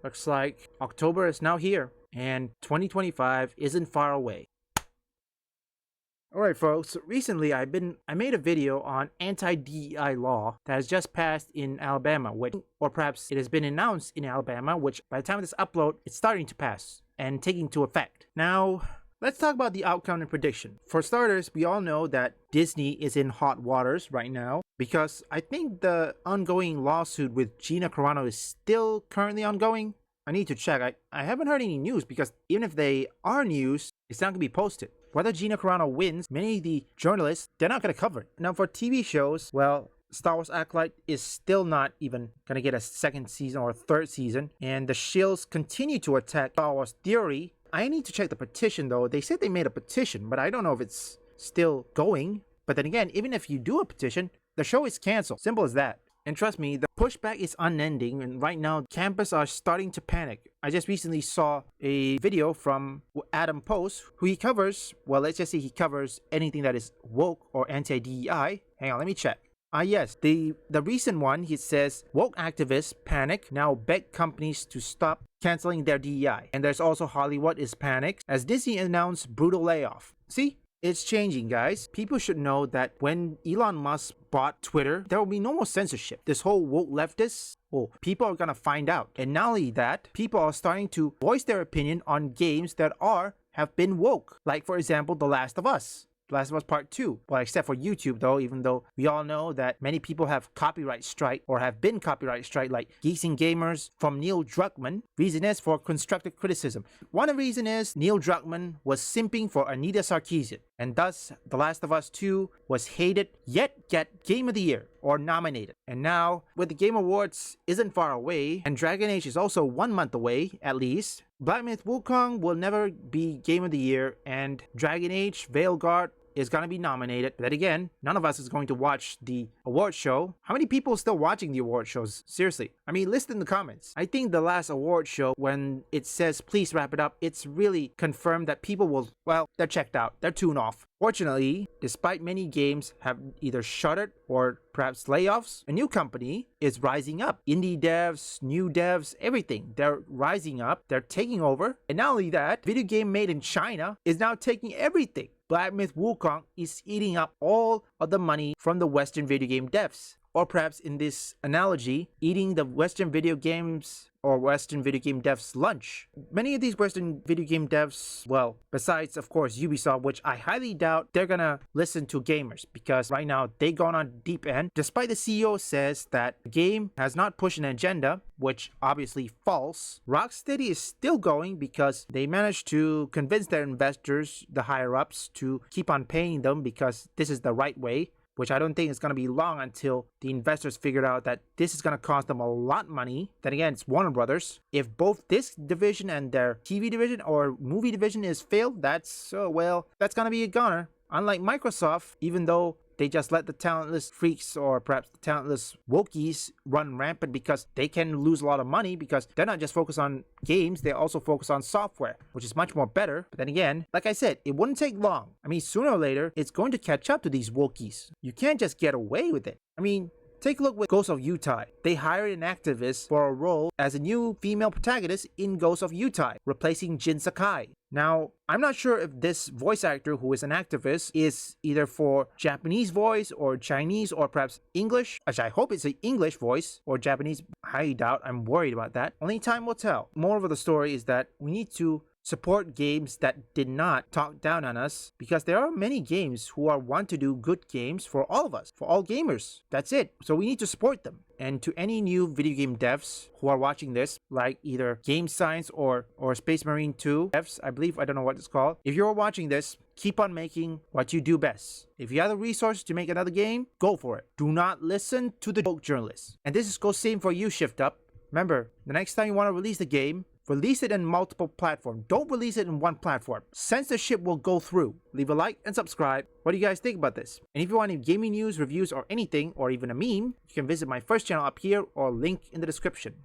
looks like October is now here, and 2025 isn't far away. Alright folks, recently I made a video on anti-DEI law that has just passed in Alabama, or perhaps it has been announced in Alabama, which by the time of this upload, it's starting to pass and taking into effect. Now, let's talk about the outcome and prediction. For starters, we all know that Disney is in hot waters right now because I think the ongoing lawsuit with Gina Carano is still currently ongoing. I need to check. I haven't heard any news because even if they are news, it's not going to be posted. Whether Gina Carano wins, many of the journalists, they're not going to cover it. Now for TV shows, well, Star Wars Acolyte is still not even going to get a second season or a third season. And the shills continue to attack Star Wars Theory. I need to check the petition though. They said they made a petition, but I don't know if it's still going. But then again, even if you do a petition, the show is canceled. Simple as that. And trust me, the pushback is unending, and right now campus are starting to panic. I just recently saw a video from Adam Post, who he covers, well, let's just say he covers anything that is woke or anti-DEI. Hang on, let me check. Yes, the recent one, he says, woke activists panic, now beg companies to stop canceling their DEI. And there's also Hollywood is panicked, as Disney announced brutal layoff. See? It's changing, guys. People should know that when Elon Musk bought Twitter, there will be no more censorship. This whole woke leftist, people are gonna find out. And not only that, people are starting to voice their opinion on games that have been woke. Like, for example, The Last of Us. Last of Us Part 2. Well, except for YouTube though, even though we all know that many people have copyright strike or have been copyright strike, like Geeks and Gamers from Neil Druckmann. Reason is for constructive criticism. One reason is Neil Druckmann was simping for Anita Sarkeesian, and thus The Last of Us 2 was hated yet get Game of the Year or nominated. And now, with the Game Awards isn't far away, and Dragon Age is also 1 month away at least, Black Myth Wukong will never be Game of the Year, and Dragon Age Veilguard is gonna be nominated. But then again, none of us is going to watch the award show. How many people are still watching the award shows? Seriously. I mean, list in the comments. I think the last award show, when it says please wrap it up, it's really confirmed that people will, well, they're checked out. They're tuned off. Fortunately, despite many games have either shuttered or perhaps layoffs, a new company is rising up. Indie devs, new devs, everything. They're rising up. They're taking over. And not only that, video game made in China is now taking everything. Black Myth Wukong is eating up all of the money from the Western video game devs. Or perhaps in this analogy, eating the Western video games or Western video game devs' lunch. Many of these Western video game devs, well, besides of course Ubisoft, which I highly doubt they're gonna listen to gamers, because right now they gone on deep end. Despite the CEO says that the game has not pushed an agenda, which obviously false, Rocksteady is still going because they managed to convince their investors, the higher ups, to keep on paying them because this is the right way. Which I don't think is going to be long until the investors figured out that this is going to cost them a lot of money. Then again, it's Warner Brothers. If both this division and their TV division or movie division is failed, that's going to be a goner. Unlike Microsoft, even though they just let the talentless freaks or perhaps the talentless wokies run rampant because they can lose a lot of money because they're not just focused on games, they also focus on software, which is much more better. But then again, like I said, it wouldn't take long. I mean, sooner or later, it's going to catch up to these wokies. You can't just get away with it. I mean, take a look with Ghost of Utah. They hired an activist for a role as a new female protagonist in Ghost of Utah, replacing Jin Sakai. Now, I'm not sure if this voice actor who is an activist is either for Japanese voice or Chinese or perhaps English, which I hope it's an English voice or Japanese. I doubt. I'm worried about that. Only time will tell. Moral of the story is that we need to support games that did not talk down on us, because there are many games who want to do good games for all of us, for all gamers. That's it. So we need to support them. And to any new video game devs who are watching this, like either Game Science or Space Marine 2 devs, I don't know what it's called. If you're watching this, keep on making what you do best. If you have the resources to make another game, go for it. Do not listen to the woke journalists. And this goes same for you, Shift Up. Remember, the next time you want to release the game, release it in multiple platforms. Don't release it in one platform. Censorship will go through. Leave a like and subscribe. What do you guys think about this? And if you want any gaming news, reviews, or anything, or even a meme, you can visit my first channel up here or link in the description.